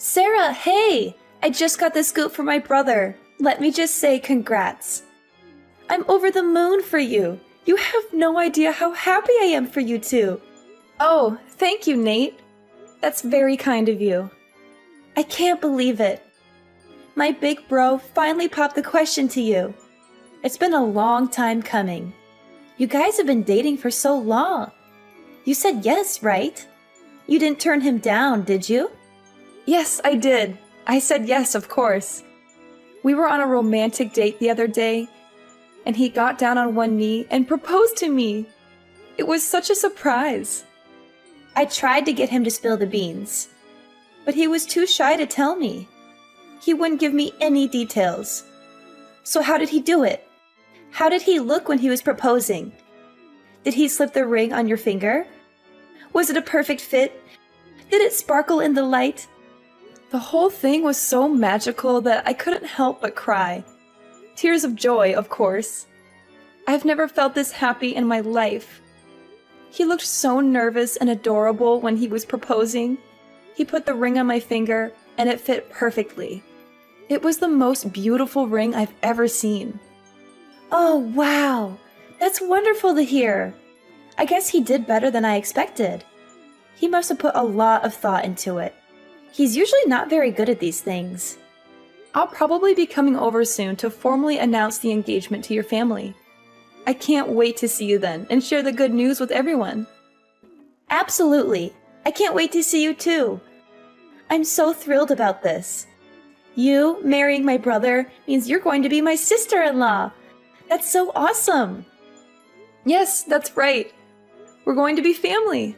Sarah, hey! I just got the scoop from my brother. Let me just say congrats. I'm over the moon for you. You have no idea how happy I am for you two. Oh, thank you, Nate. That's very kind of you. I can't believe it. My big bro finally popped the question to you. It's been a long time coming. You guys have been dating for so long. You said yes, right? You didn't turn him down, did you? Yes, I did. I said yes, of course. We were on a romantic date the other day, and he got down on one knee and proposed to me. It was such a surprise. I tried to get him to spill the beans, but he was too shy to tell me. He wouldn't give me any details. So how did he do it? How did he look when he was proposing? Did he slip the ring on your finger? Was it a perfect fit? Did it sparkle in the light? The whole thing was so magical that I couldn't help but cry. Tears of joy, of course. I've never felt this happy in my life. He looked so nervous and adorable when he was proposing. He put the ring on my finger, and it fit perfectly. It was the most beautiful ring I've ever seen. Oh, wow! That's wonderful to hear. I guess he did better than I expected. He must have put a lot of thought into it. He's usually not very good at these things. I'll probably be coming over soon to formally announce the engagement to your family. I can't wait to see you then and share the good news with everyone. Absolutely. I can't wait to see you too. I'm so thrilled about this. You marrying my brother means you're going to be my sister-in-law. That's so awesome. Yes, that's right. We're going to be family.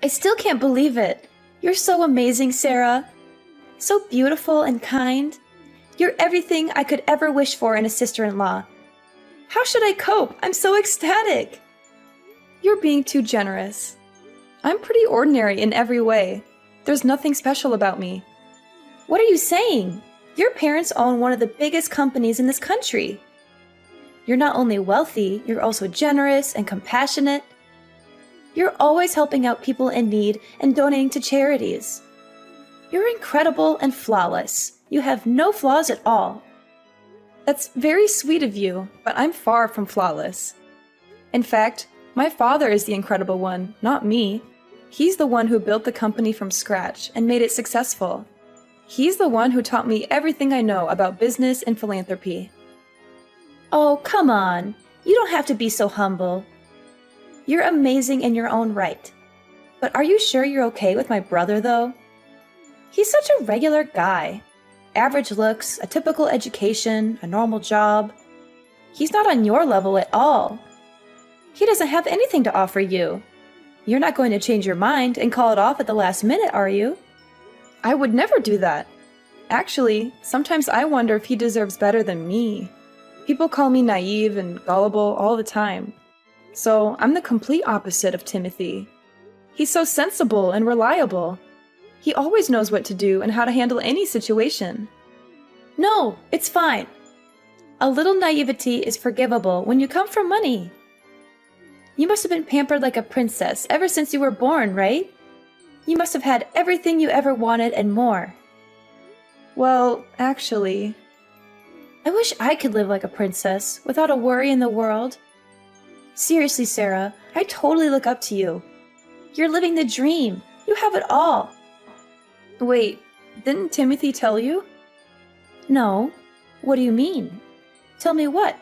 I still can't believe it. You're so amazing, Sarah. So beautiful and kind. You're everything I could ever wish for in a sister-in-law. How should I cope? I'm so ecstatic. You're being too generous. I'm pretty ordinary in every way. There's nothing special about me. What are you saying? Your parents own one of the biggest companies in this country. You're not only wealthy, you're also generous and compassionate. You're always helping out people in need and donating to charities. You're incredible and flawless. You have no flaws at all. That's very sweet of you, but I'm far from flawless. In fact, my father is the incredible one, not me. He's the one who built the company from scratch and made it successful. He's the one who taught me everything I know about business and philanthropy. Oh, come on. You don't have to be so humble. You're amazing in your own right. But are you sure you're okay with my brother, though? He's such a regular guy. Average looks, a typical education, a normal job. He's not on your level at all. He doesn't have anything to offer you. You're not going to change your mind and call it off at the last minute, are you? I would never do that. Actually, sometimes I wonder if he deserves better than me. People call me naive and gullible all the time. So I'm the complete opposite of Timothy. He's so sensible and reliable. He always knows what to do and how to handle any situation. No, it's fine. A little naivety is forgivable when you come from money. You must have been pampered like a princess ever since you were born, right? You must have had everything you ever wanted and more. Well, actually, I wish I could live like a princess without a worry in the world. Seriously, Sarah, I totally look up to you. You're living the dream. You have it all. Wait, didn't Timothy tell you? No. What do you mean? Tell me what?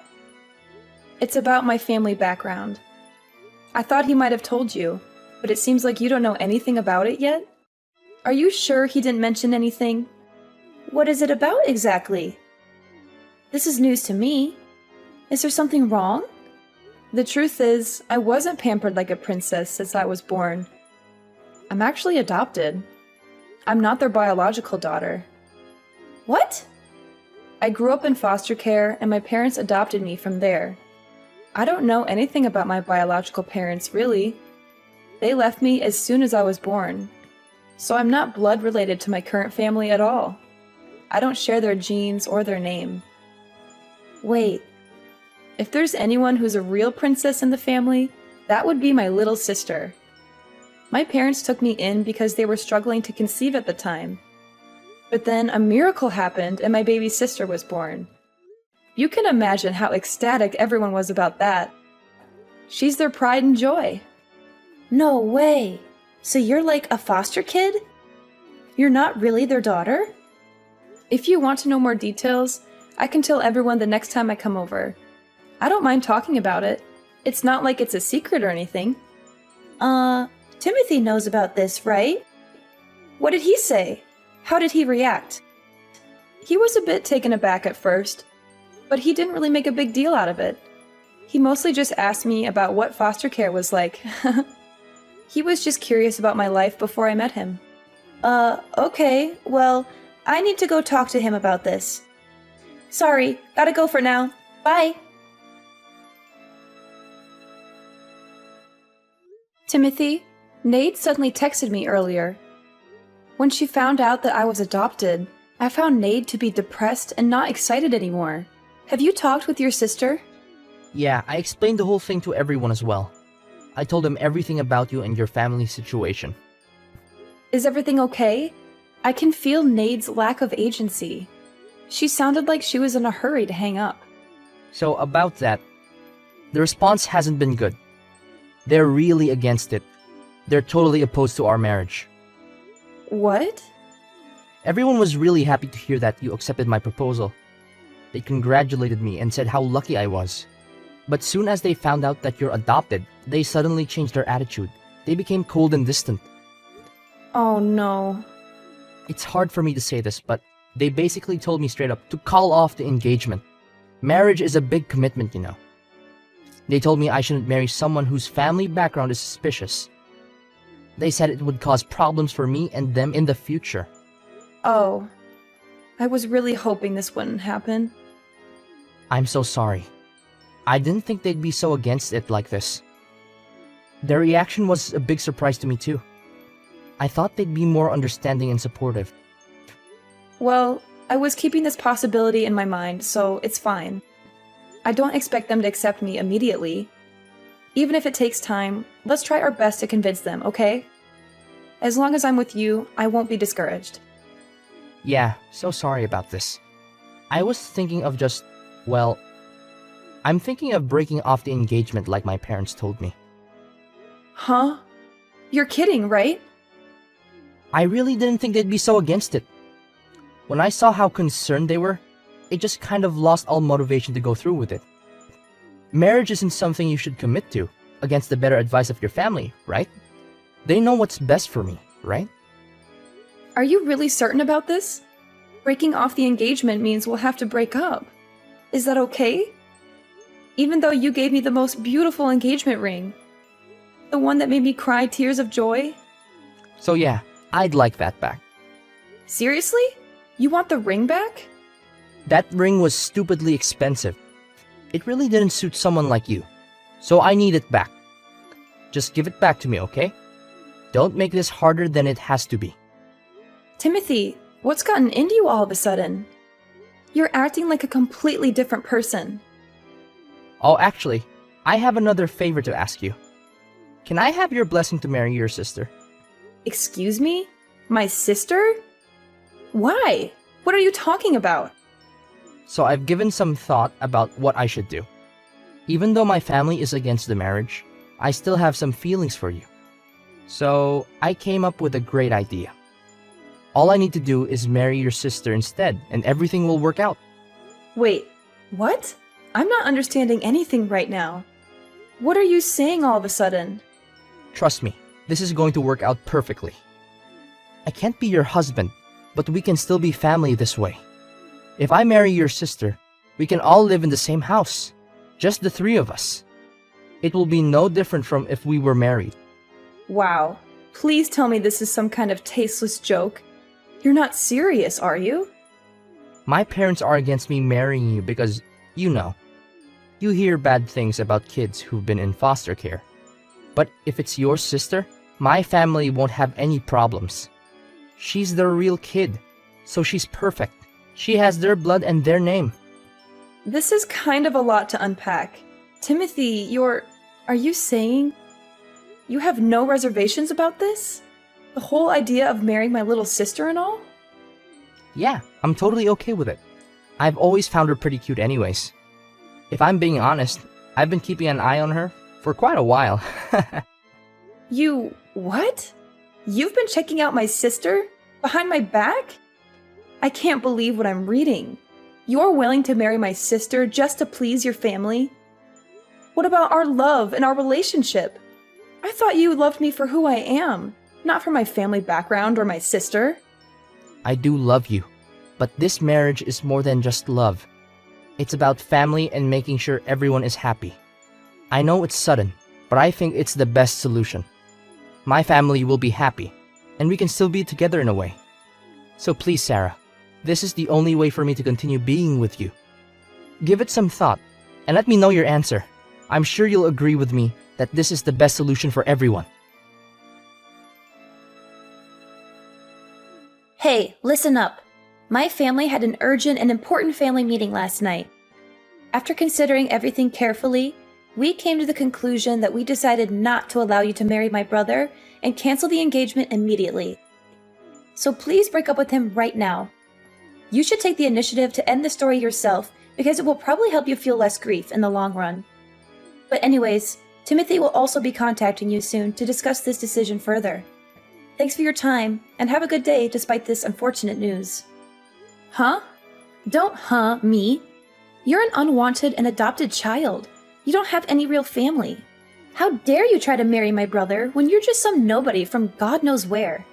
It's about my family background. I thought he might have told you, but it seems like you don't know anything about it yet? Are you sure he didn't mention anything? What is it about exactly? This is news to me. Is there something wrong? The truth is, I wasn't pampered like a princess since I was born. I'm actually adopted. I'm not their biological daughter. What? I grew up in foster care, and my parents adopted me from there. I don't know anything about my biological parents, really. They left me as soon as I was born. So I'm not blood related to my current family at all. I don't share their genes or their name. Wait. If there's anyone who's a real princess in the family, that would be my little sister. My parents took me in because they were struggling to conceive at the time. But then a miracle happened and my baby sister was born. You can imagine how ecstatic everyone was about that. She's their pride and joy. No way! So you're like a foster kid? You're not really their daughter? If you want to know more details, I can tell everyone the next time I come over. I don't mind talking about it. It's not like it's a secret or anything. Timothy knows about this, right? What did he say? How did he react? He was a bit taken aback at first, but he didn't really make a big deal out of it. He mostly just asked me about what foster care was like. He was just curious about my life before I met him. Okay, well, I need to go talk to him about this. Sorry, gotta go for now. Bye! Timothy, Nate suddenly texted me earlier. When she found out that I was adopted, I found Nate to be depressed and not excited anymore. Have you talked with your sister? Yeah, I explained the whole thing to everyone as well. I told them everything about you and your family situation. Is everything okay? I can feel Nade's lack of agency. She sounded like she was in a hurry to hang up. So about that, the response hasn't been good. They're really against it. They're totally opposed to our marriage. What? Everyone was really happy to hear that you accepted my proposal. They congratulated me and said how lucky I was. But soon as they found out that you're adopted, they suddenly changed their attitude. They became cold and distant. Oh no. It's hard for me to say this, but they basically told me straight up to call off the engagement. Marriage is a big commitment, you know. They told me I shouldn't marry someone whose family background is suspicious. They said it would cause problems for me and them in the future. Oh. I was really hoping this wouldn't happen. I'm so sorry. I didn't think they'd be so against it like this. Their reaction was a big surprise to me too. I thought they'd be more understanding and supportive. Well, I was keeping this possibility in my mind, so it's fine. I don't expect them to accept me immediately. Even if it takes time, let's try our best to convince them, okay? As long as I'm with you, I won't be discouraged. Yeah, so sorry about this. I was thinking of just, well, I'm thinking of breaking off the engagement like my parents told me. Huh? You're kidding, right? I really didn't think they'd be so against it. When I saw how concerned they were, it just kind of lost all motivation to go through with it. Marriage isn't something you should commit to, against the better advice of your family, right? They know what's best for me, right? Are you really certain about this? Breaking off the engagement means we'll have to break up. Is that okay? Even though you gave me the most beautiful engagement ring. The one that made me cry tears of joy. So yeah, I'd like that back. Seriously? You want the ring back? That ring was stupidly expensive. It really didn't suit someone like you. So I need it back. Just give it back to me, okay? Don't make this harder than it has to be. Timothy, what's gotten into you all of a sudden? You're acting like a completely different person. Oh, actually, I have another favor to ask you. Can I have your blessing to marry your sister? Excuse me? My sister? Why? What are you talking about? So I've given some thought about what I should do. Even though my family is against the marriage, I still have some feelings for you. So I came up with a great idea. All I need to do is marry your sister instead, and everything will work out. Wait, what? I'm not understanding anything right now. What are you saying all of a sudden? Trust me, this is going to work out perfectly. I can't be your husband, but we can still be family this way. If I marry your sister, we can all live in the same house. Just the three of us. It will be no different from if we were married. Wow. Please tell me this is some kind of tasteless joke. You're not serious, are you? My parents are against me marrying you because, you know, you hear bad things about kids who've been in foster care. But if it's your sister, my family won't have any problems. She's their real kid, so she's perfect. She has their blood and their name. This is kind of a lot to unpack. Timothy, are you saying you have no reservations about this? The whole idea of marrying my little sister and all? Yeah, I'm totally okay with it. I've always found her pretty cute anyways. If I'm being honest, I've been keeping an eye on her for quite a while. You... what? You've been checking out my sister? Behind my back? I can't believe what I'm reading. You're willing to marry my sister just to please your family? What about our love and our relationship? I thought you loved me for who I am, not for my family background or my sister. I do love you, but this marriage is more than just love. It's about family and making sure everyone is happy. I know it's sudden, but I think it's the best solution. My family will be happy, and we can still be together in a way. So please, Sarah, this is the only way for me to continue being with you. Give it some thought, and let me know your answer. I'm sure you'll agree with me that this is the best solution for everyone. Hey, listen up. My family had an urgent and important family meeting last night. After considering everything carefully, we came to the conclusion that we decided not to allow you to marry my brother and cancel the engagement immediately. So please break up with him right now. You should take the initiative to end the story yourself because it will probably help you feel less grief in the long run. But anyways, Timothy will also be contacting you soon to discuss this decision further. Thanks for your time, and have a good day despite this unfortunate news. Huh? Don't me. You're an unwanted and adopted child. You don't have any real family. How dare you try to marry my brother when you're just some nobody from God knows where?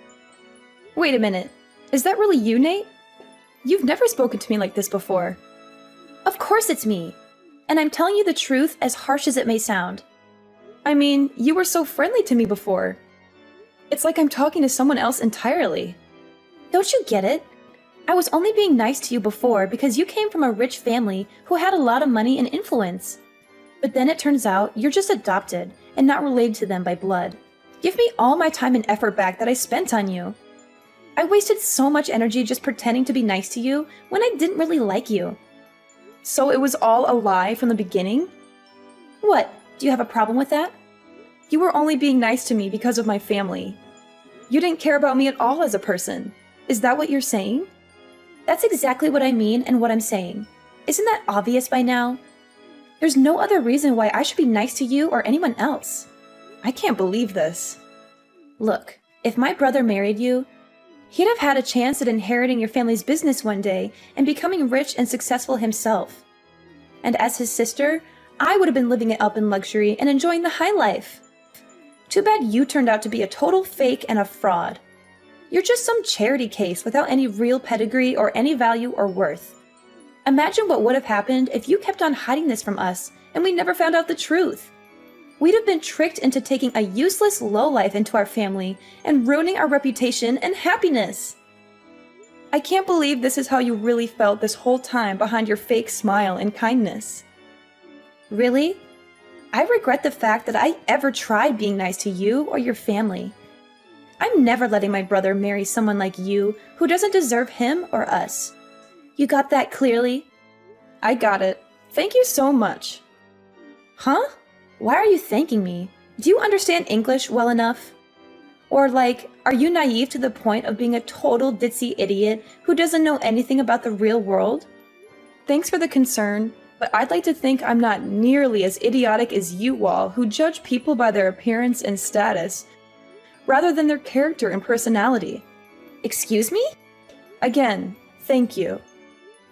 Wait a minute. Is that really you, Nate? You've never spoken to me like this before. Of course it's me. And I'm telling you the truth, as harsh as it may sound. I mean, you were so friendly to me before. It's like I'm talking to someone else entirely. Don't you get it? I was only being nice to you before because you came from a rich family who had a lot of money and influence. But then it turns out you're just adopted and not related to them by blood. Give me all my time and effort back that I spent on you. I wasted so much energy just pretending to be nice to you when I didn't really like you. So it was all a lie from the beginning? What, do you have a problem with that? You were only being nice to me because of my family. You didn't care about me at all as a person. Is that what you're saying? That's exactly what I mean and what I'm saying. Isn't that obvious by now? There's no other reason why I should be nice to you or anyone else. I can't believe this. Look, if my brother married you, he'd have had a chance at inheriting your family's business one day and becoming rich and successful himself. And as his sister, I would have been living it up in luxury and enjoying the high life. Too bad you turned out to be a total fake and a fraud. You're just some charity case without any real pedigree or any value or worth. Imagine what would have happened if you kept on hiding this from us and we never found out the truth. We'd have been tricked into taking a useless lowlife into our family and ruining our reputation and happiness. I can't believe this is how you really felt this whole time behind your fake smile and kindness. Really? I regret the fact that I ever tried being nice to you or your family. I'm never letting my brother marry someone like you who doesn't deserve him or us. You got that clearly? I got it. Thank you so much. Huh? Why are you thanking me? Do you understand English well enough? Or are you naive to the point of being a total ditzy idiot who doesn't know anything about the real world? Thanks for the concern, but I'd like to think I'm not nearly as idiotic as you all who judge people by their appearance and status, rather than their character and personality. Excuse me? Again, thank you.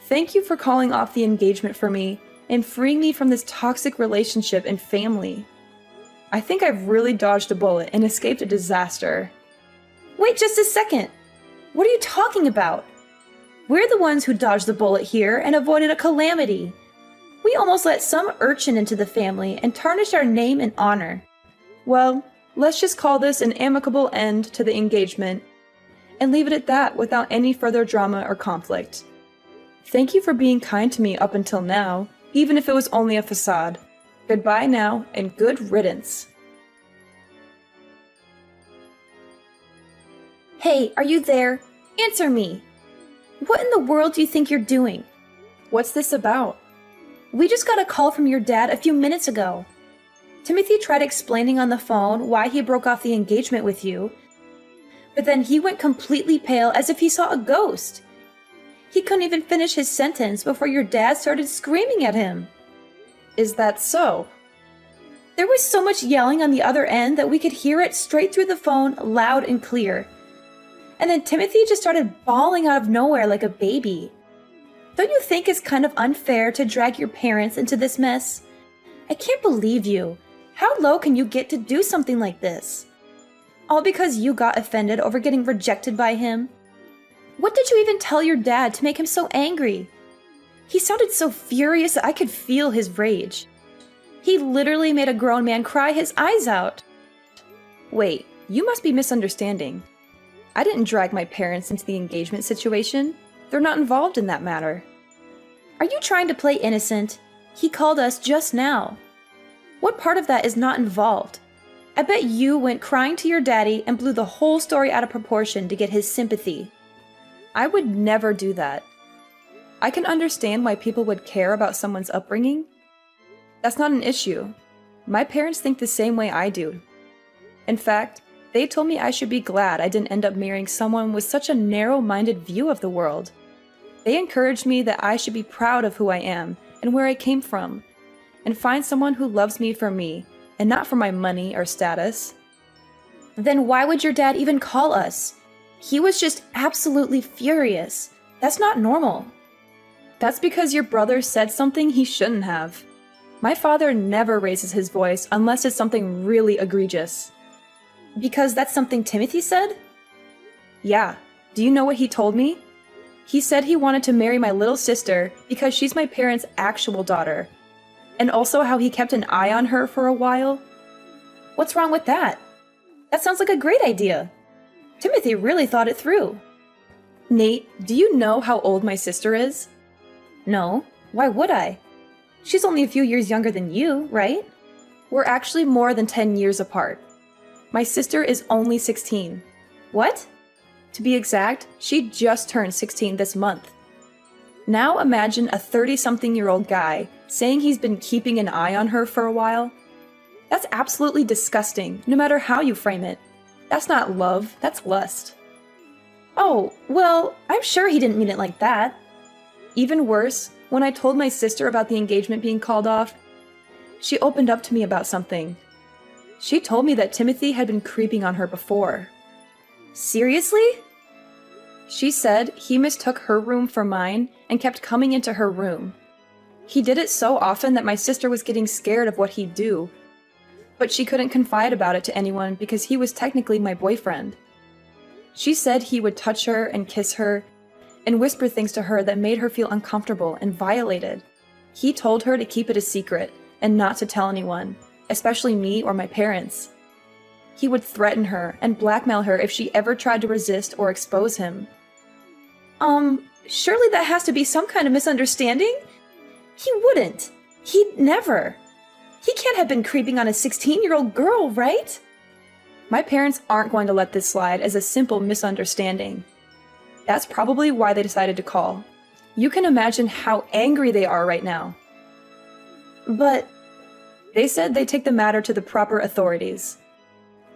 Thank you for calling off the engagement for me and freeing me from this toxic relationship and family. I think I've really dodged a bullet and escaped a disaster. Wait just a second! What are you talking about? We're the ones who dodged the bullet here and avoided a calamity. We almost let some urchin into the family and tarnished our name and honor. Well, let's just call this an amicable end to the engagement and leave it at that without any further drama or conflict. Thank you for being kind to me up until now, even if it was only a facade. Goodbye now, and good riddance. Hey, are you there? Answer me! What in the world do you think you're doing? What's this about? We just got a call from your dad a few minutes ago. Timothy tried explaining on the phone why he broke off the engagement with you, but then he went completely pale as if he saw a ghost. He couldn't even finish his sentence before your dad started screaming at him. Is that so? There was so much yelling on the other end that we could hear it straight through the phone, loud and clear. And then Timothy just started bawling out of nowhere like a baby. Don't you think it's kind of unfair to drag your parents into this mess? I can't believe you. How low can you get to do something like this? All because you got offended over getting rejected by him? What did you even tell your dad to make him so angry? He sounded so furious that I could feel his rage. He literally made a grown man cry his eyes out. Wait, you must be misunderstanding. I didn't drag my parents into the engagement situation. They're not involved in that matter. Are you trying to play innocent? He called us just now. What part of that is not involved? I bet you went crying to your daddy and blew the whole story out of proportion to get his sympathy. I would never do that. I can understand why people would care about someone's upbringing. That's not an issue. My parents think the same way I do. In fact, they told me I should be glad I didn't end up marrying someone with such a narrow-minded view of the world. They encouraged me that I should be proud of who I am and where I came from, and find someone who loves me for me, and not for my money or status. Then why would your dad even call us? He was just absolutely furious. That's not normal. That's because your brother said something he shouldn't have. My father never raises his voice unless it's something really egregious. Because that's something Timothy said? Yeah. Do you know what he told me? He said he wanted to marry my little sister because she's my parents' actual daughter. And also how he kept an eye on her for a while. What's wrong with that? That sounds like a great idea. Timothy really thought it through. Nate, do you know how old my sister is? No. Why would I? She's only a few years younger than you, right? We're actually more than 10 years apart. My sister is only 16. What? To be exact, she just turned 16 this month. Now imagine a 30-something-year-old guy saying he's been keeping an eye on her for a while. That's absolutely disgusting, no matter how you frame it. That's not love, that's lust. Oh, well, I'm sure he didn't mean it like that. Even worse, when I told my sister about the engagement being called off, she opened up to me about something. She told me that Timothy had been creeping on her before. Seriously? She said he mistook her room for mine and kept coming into her room. He did it so often that my sister was getting scared of what he'd do, but she couldn't confide about it to anyone because he was technically my boyfriend. She said he would touch her and kiss her and whisper things to her that made her feel uncomfortable and violated. He told her to keep it a secret and not to tell anyone, especially me or my parents. He would threaten her and blackmail her if she ever tried to resist or expose him. Surely that has to be some kind of misunderstanding? He wouldn't. He'd never. He can't have been creeping on a 16-year-old girl, right? My parents aren't going to let this slide as a simple misunderstanding. That's probably why they decided to call. You can imagine how angry they are right now. But they said they'd take the matter to the proper authorities.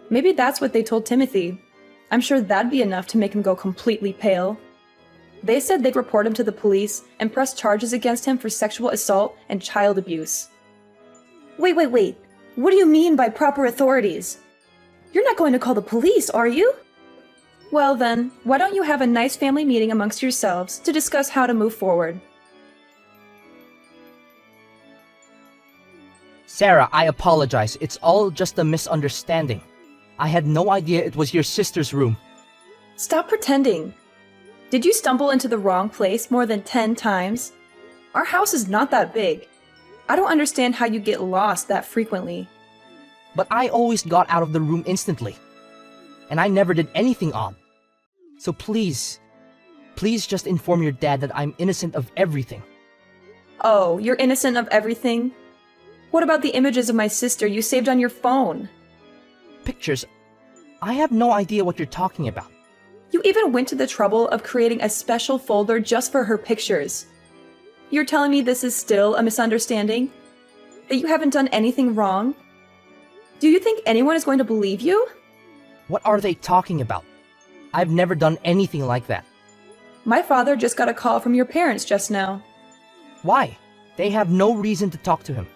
Maybe that's what they told Timothy. I'm sure that'd be enough to make him go completely pale. They said they'd report him to the police and press charges against him for sexual assault and child abuse. Wait. What do you mean by proper authorities? You're not going to call the police, are you? Well then, why don't you have a nice family meeting amongst yourselves to discuss how to move forward? Sarah, I apologize. It's all just a misunderstanding. I had no idea it was your sister's room. Stop pretending. Did you stumble into the wrong place more than 10 times? Our house is not that big. I don't understand how you get lost that frequently. But I always got out of the room instantly. And I never did anything odd. So please just inform your dad that I'm innocent of everything. Oh, you're innocent of everything? What about the images of my sister you saved on your phone? Pictures? I have no idea what you're talking about. You even went to the trouble of creating a special folder just for her pictures. You're telling me this is still a misunderstanding? That you haven't done anything wrong? Do you think anyone is going to believe you? What are they talking about? I've never done anything like that. My father just got a call from your parents just now. Why? They have no reason to talk to him.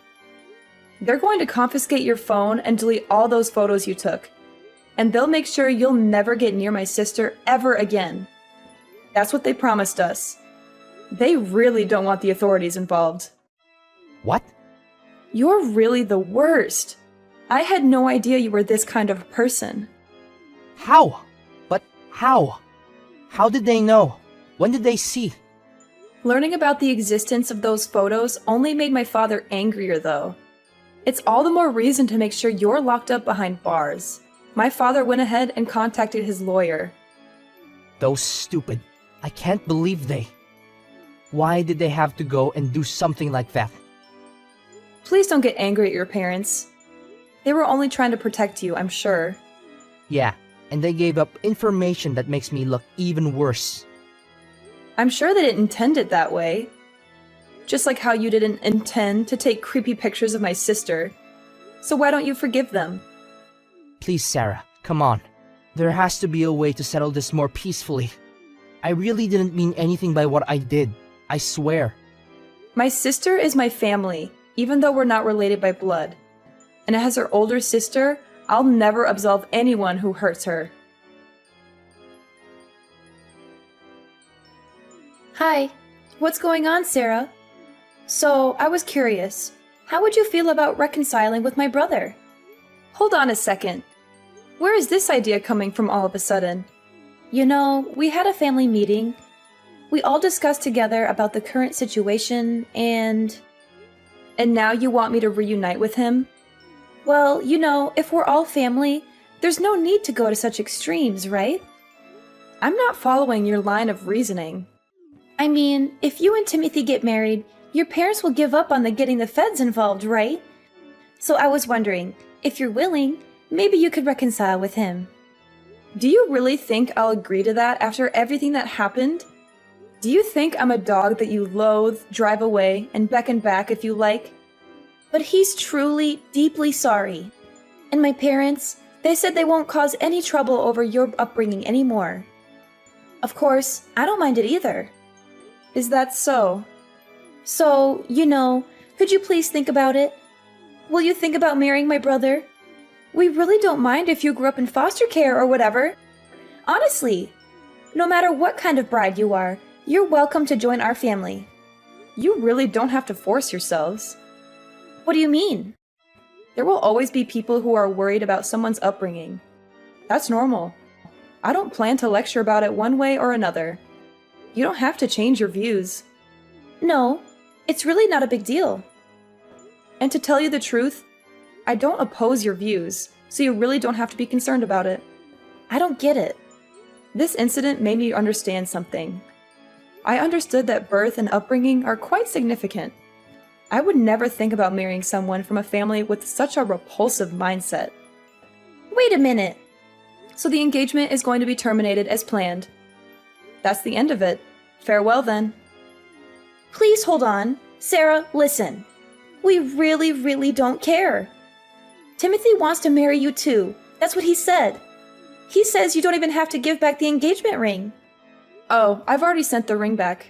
They're going to confiscate your phone and delete all those photos you took. And they'll make sure you'll never get near my sister ever again. That's what they promised us. They really don't want the authorities involved. What? You're really the worst. I had no idea you were this kind of person. How? But how? How did they know? When did they see? Learning about the existence of those photos only made my father angrier, though. It's all the more reason to make sure you're locked up behind bars. My father went ahead and contacted his lawyer. Those stupid. I can't believe they. Why did they have to go and do something like that? Please don't get angry at your parents. They were only trying to protect you, I'm sure. Yeah, and they gave up information that makes me look even worse. I'm sure they didn't intend it that way. Just like how you didn't intend to take creepy pictures of my sister. So why don't you forgive them? Please, Sarah, come on. There has to be a way to settle this more peacefully. I really didn't mean anything by what I did. I swear. My sister is my family, even though we're not related by blood. And as her older sister, I'll never absolve anyone who hurts her. Hi, what's going on, Sarah? So, I was curious. How would you feel about reconciling with my brother? Hold on a second. Where is this idea coming from all of a sudden? You know, we had a family meeting. We all discussed together about the current situation and... And now you want me to reunite with him? Well, you know, if we're all family, there's no need to go to such extremes, right? I'm not following your line of reasoning. I mean, if you and Timothy get married, your parents will give up on the getting the feds involved, right? So I was wondering, if you're willing, maybe you could reconcile with him. Do you really think I'll agree to that after everything that happened? Do you think I'm a dog that you loathe, drive away, and beckon back if you like? But he's truly, deeply sorry. And my parents, they said they won't cause any trouble over your upbringing anymore. Of course, I don't mind it either. Is that so? So, you know, could you please think about it? Will you think about marrying my brother? We really don't mind if you grew up in foster care or whatever. Honestly, no matter what kind of bride you are, you're welcome to join our family. You really don't have to force yourselves. What do you mean? There will always be people who are worried about someone's upbringing. That's normal. I don't plan to lecture about it one way or another. You don't have to change your views. No, it's really not a big deal. And to tell you the truth, I don't oppose your views, so you really don't have to be concerned about it. I don't get it. This incident made me understand something. I understood that birth and upbringing are quite significant. I would never think about marrying someone from a family with such a repulsive mindset. Wait a minute. So the engagement is going to be terminated as planned. That's the end of it. Farewell then. Please hold on. Sarah, listen. We really don't care. Timothy wants to marry you too. That's what he said. He says you don't even have to give back the engagement ring. Oh, I've already sent the ring back.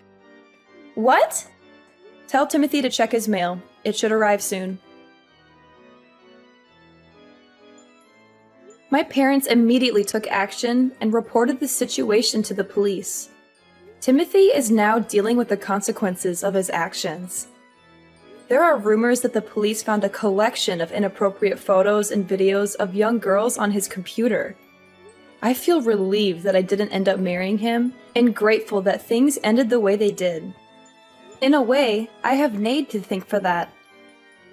What? Tell Timothy to check his mail. It should arrive soon. My parents immediately took action and reported the situation to the police. Timothy is now dealing with the consequences of his actions. There are rumors that the police found a collection of inappropriate photos and videos of young girls on his computer. I feel relieved that I didn't end up marrying him and grateful that things ended the way they did. In a way, I have Nade to thank for that.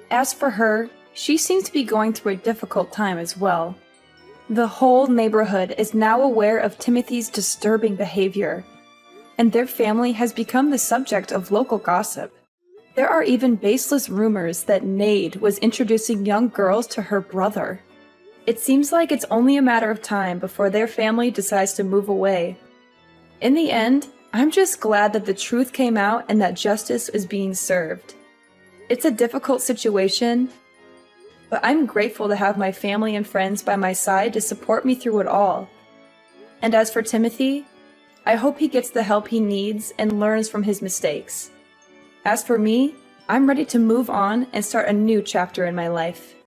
As for her, she seems to be going through a difficult time as well. The whole neighborhood is now aware of Timothy's disturbing behavior, and their family has become the subject of local gossip. There are even baseless rumors that Nade was introducing young girls to her brother. It seems like it's only a matter of time before their family decides to move away. In the end, I'm just glad that the truth came out and that justice is being served. It's a difficult situation, but I'm grateful to have my family and friends by my side to support me through it all. And as for Timothy, I hope he gets the help he needs and learns from his mistakes. As for me, I'm ready to move on and start a new chapter in my life.